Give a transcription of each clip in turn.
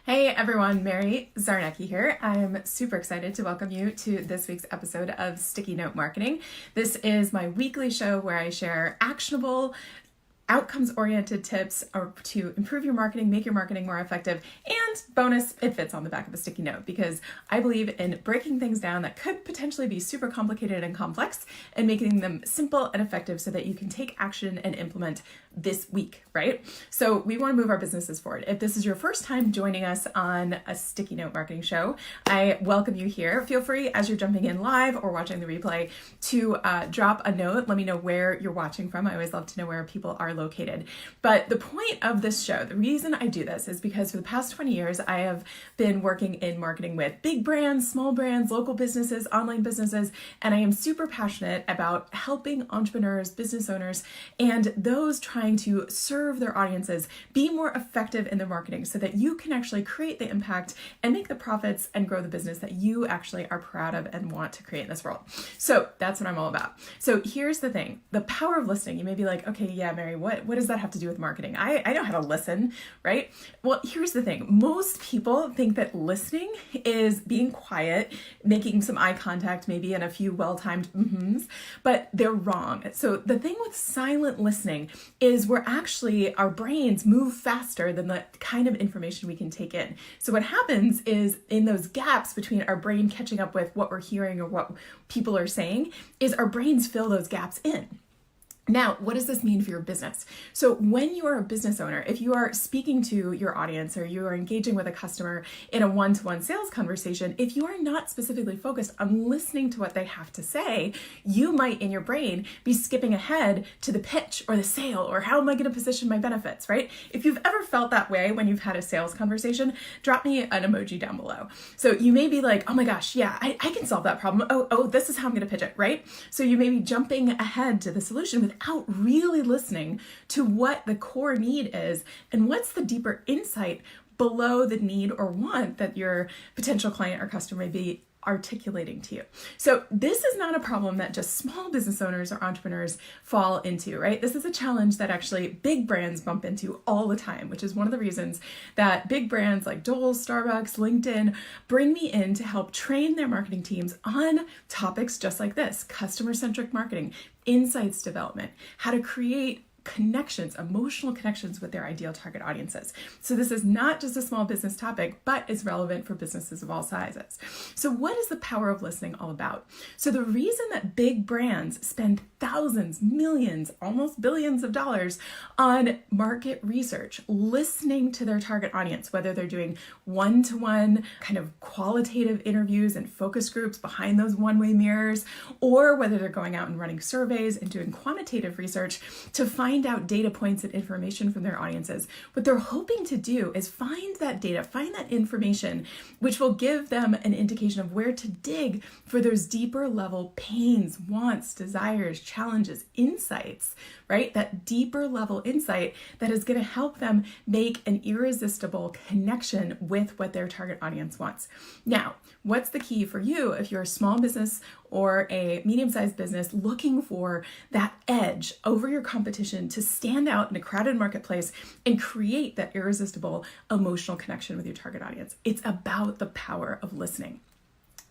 Hey everyone, Mary Zarnecki here. I'm super excited to welcome you to this week's episode of Sticky Note Marketing. This is my weekly show where I share actionable, outcomes-oriented tips to improve your marketing, make your marketing more effective, and bonus, it fits on the back of a sticky note because I believe in breaking things down that could potentially be super complicated and complex and making them simple and effective so that you can take action and implement this week, right? So we want to move our businesses forward. If this is your first time joining us on a Sticky Note Marketing show, I welcome you here. Feel free as you're jumping in live or watching the replay to drop a note. Let me know where you're watching from. I always love to know where people are located. But the point of this show, the reason I do this is because for the past 20 years, I have been working in marketing with big brands, small brands, local businesses, online businesses, and I am super passionate about helping entrepreneurs, business owners, and those trying to serve their audiences be more effective in their marketing so that you can actually create the impact and make the profits and grow the business that you actually are proud of and want to create in this world. So that's what I'm all about. So here's the thing, the power of listening. You may be like, okay, yeah, Mary, what does that have to do with marketing? I know how to listen, right? Well, here's the thing. Most people think that listening is being quiet, making some eye contact, maybe, and a few well-timed mm-hms, but they're wrong. So the thing with silent listening is our brains move faster than the kind of information we can take in. So what happens is in those gaps between our brain catching up with what we're hearing or what people are saying is our brains fill those gaps in. Now, what does this mean for your business? So when you are a business owner, if you are speaking to your audience or you are engaging with a customer in a one-to-one sales conversation, if you are not specifically focused on listening to what they have to say, you might in your brain be skipping ahead to the pitch or the sale or how am I going to position my benefits, right? If you've ever felt that way when you've had a sales conversation, drop me an emoji down below. So you may be like, oh my gosh, yeah, I can solve that problem. Oh, this is how I'm going to pitch it, right? So you may be jumping ahead to the solution without really listening to what the core need is and what's the deeper insight below the need or want that your potential client or customer may be articulating to you. So this is not a problem that just small business owners or entrepreneurs fall into, right? This is a challenge that actually big brands bump into all the time, which is one of the reasons that big brands like Dole, Starbucks, LinkedIn bring me in to help train their marketing teams on topics just like this: customer-centric marketing, insights development, how to create connections, emotional connections with their ideal target audiences. So this is not just a small business topic, but is relevant for businesses of all sizes. So what is the power of listening all about? So the reason that big brands spend thousands, millions, almost billions of dollars on market research, listening to their target audience, whether they're doing one-to-one kind of qualitative interviews and focus groups behind those one-way mirrors, or whether they're going out and running surveys and doing quantitative research to find out data points and information from their audiences. What they're hoping to do is find that data, find that information, which will give them an indication of where to dig for those deeper level pains, wants, desires, challenges, insights, right? That deeper level insight that is going to help them make an irresistible connection with what their target audience wants. Now, what's the key for you if you're a small business or a medium-sized business looking for that edge over your competition to stand out in a crowded marketplace and create that irresistible emotional connection with your target audience? It's about the power of listening.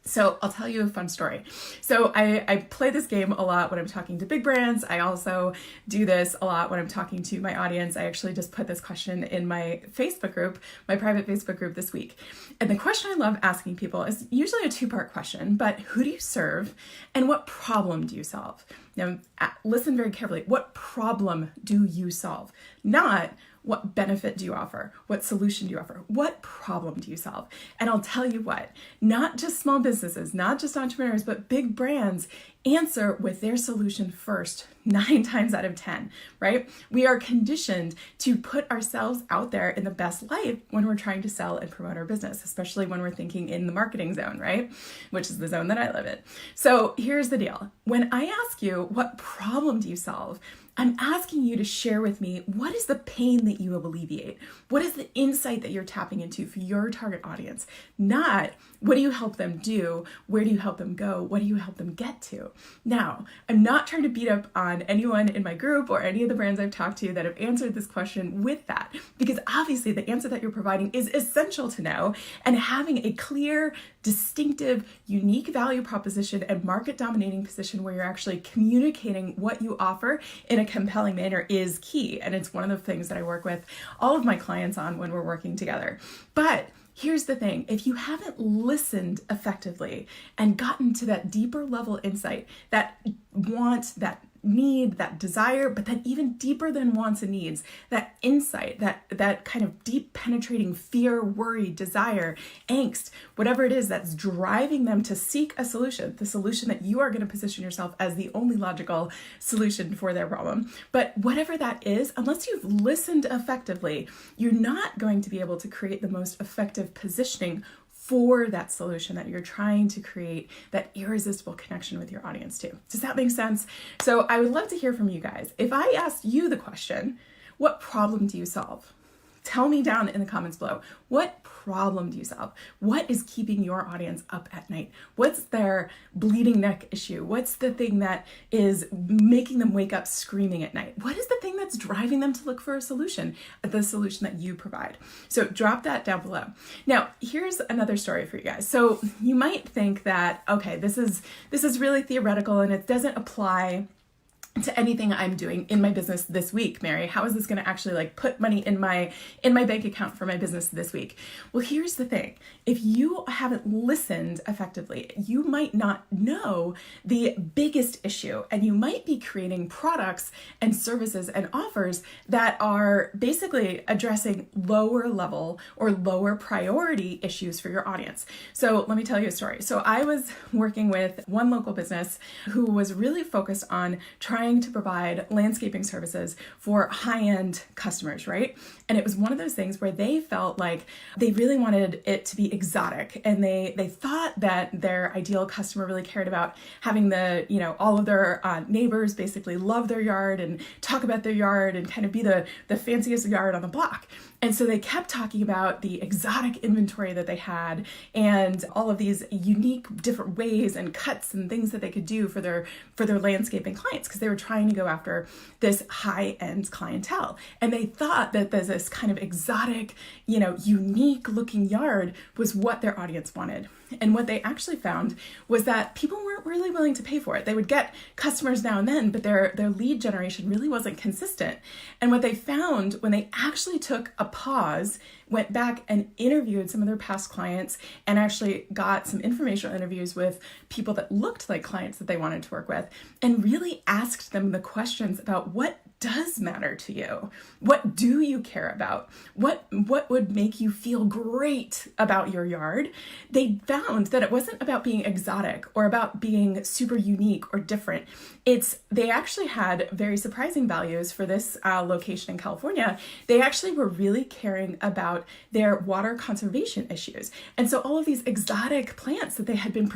So I'll tell you a fun story. So I play this game a lot when I'm talking to big brands. I also do this a lot when I'm talking to my audience. I actually just put this question in my Facebook group, my private Facebook group this week. And the question I love asking people is usually a two-part question, but who do you serve and what problem do you solve? Now, listen very carefully. What problem do you solve? Not what benefit do you offer? What solution do you offer? What problem do you solve? And I'll tell you what, not just small businesses, not just entrepreneurs, but big brands answer with their solution first, 9 times out of 10, right? We are conditioned to put ourselves out there in the best light when we're trying to sell and promote our business, especially when we're thinking in the marketing zone, right? Which is the zone that I live in. So here's the deal. When I ask you, what problem do you solve? I'm asking you to share with me, what is the pain that you alleviate? What is the insight that you're tapping into for your target audience? Not what do you help them do? Where do you help them go? What do you help them get to? Now, I'm not trying to beat up on anyone in my group or any of the brands I've talked to that have answered this question with that, because obviously the answer that you're providing is essential to know, and having a clear, distinctive, unique value proposition and market dominating position where you're actually communicating what you offer in a compelling manner is key. And it's one of the things that I work with all of my clients on when we're working together. But here's the thing, if you haven't listened effectively and gotten to that deeper level insight, that want, that need, that desire, but then even deeper than wants and needs, that insight, that kind of deep penetrating fear, worry, desire, angst, whatever it is that's driving them to seek a solution, the solution that you are going to position yourself as the only logical solution for their problem. But whatever that is, unless you've listened effectively, you're not going to be able to create the most effective positioning for that solution that you're trying to create, that irresistible connection with your audience too. Does that make sense? So I would love to hear from you guys. If I asked you the question, what problem do you solve? Tell me down in the comments below. What problem do you solve? What is keeping your audience up at night? What's their bleeding neck issue? What's the thing that is making them wake up screaming at night? What is the thing that's driving them to look for a solution, the solution that you provide? So drop that down below. Now, here's another story for you guys. So you might think that, okay, this is really theoretical and it doesn't apply to anything I'm doing in my business this week. Mary, how is this going to actually put money in my bank account for my business this week? Well, here's the thing. If you haven't listened effectively, you might not know the biggest issue, and you might be creating products and services and offers that are basically addressing lower level or lower priority issues for your audience. So let me tell you a story. So I was working with one local business who was really focused on trying to provide landscaping services for high-end customers, right? And it was one of those things where they felt like they really wanted it to be exotic, and they thought that their ideal customer really cared about having all of their neighbors basically love their yard and talk about their yard and kind of be the fanciest yard on the block. And so they kept talking about the exotic inventory that they had and all of these unique different ways and cuts and things that they could do for their landscaping clients, because they were trying to go after this high-end clientele. And they thought that this kind of exotic, unique looking yard was what their audience wanted. And what they actually found was that people weren't really willing to pay for it. They would get customers now and then, but their lead generation really wasn't consistent. And what they found when they actually took a pause, went back and interviewed some of their past clients and actually got some informational interviews with people that looked like clients that they wanted to work with, and really asked them the questions about what does matter to you? What do you care about? What would make you feel great about your yard? They found that it wasn't about being exotic or about being super unique or different. They actually had very surprising values for this location in California. They actually were really caring about their water conservation issues. And so all of these exotic plants that they had been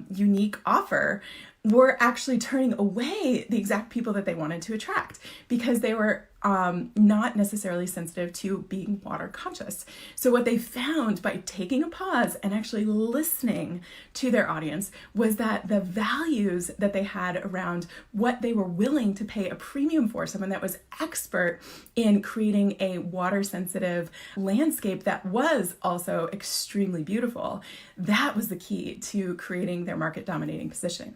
unique offer were actually turning away the exact people that they wanted to attract, because they were not necessarily sensitive to being water conscious. So what they found by taking a pause and actually listening to their audience was that the values that they had around what they were willing to pay a premium for, someone that was expert in creating a water sensitive landscape that was also extremely beautiful, that was the key to creating their market dominating position.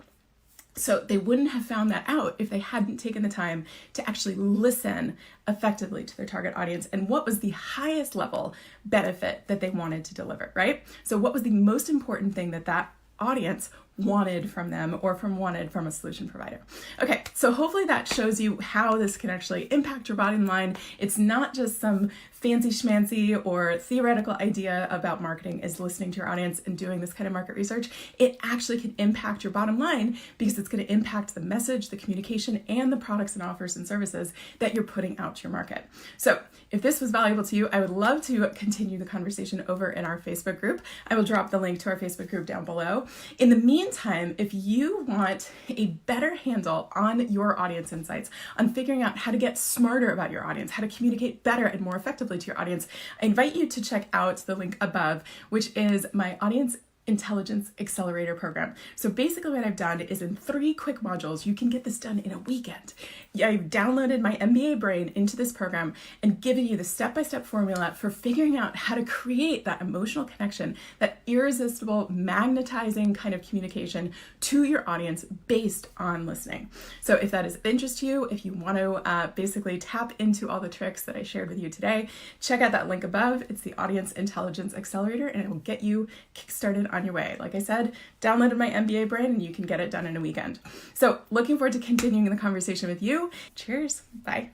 So they wouldn't have found that out if they hadn't taken the time to actually listen effectively to their target audience and what was the highest level benefit that they wanted to deliver, right? So what was the most important thing that audience wanted from them or wanted from a solution provider. Okay, so hopefully that shows you how this can actually impact your bottom line. It's not just some fancy schmancy or theoretical idea about marketing is listening to your audience and doing this kind of market research. It actually can impact your bottom line because it's going to impact the message, the communication, and the products and offers and services that you're putting out to your market. So if this was valuable to you, I would love to continue the conversation over in our Facebook group. I will drop the link to our Facebook group down below. In the meantime, meantime, if you want a better handle on your audience insights, on figuring out how to get smarter about your audience, how to communicate better and more effectively to your audience, I invite you to check out the link above, which is my Audience Intelligence Accelerator program. So basically what I've done is in 3 quick modules, you can get this done in a weekend. I've downloaded my MBA brain into this program and given you the step-by-step formula for figuring out how to create that emotional connection, that irresistible, magnetizing kind of communication to your audience based on listening. So if that is of interest to you, if you want to basically tap into all the tricks that I shared with you today, check out that link above. It's the Audience Intelligence Accelerator, and it will get you kickstarted on your way. Like I said, downloaded my MBA brain and you can get it done in a weekend. So looking forward to continuing the conversation with you. Cheers. Bye.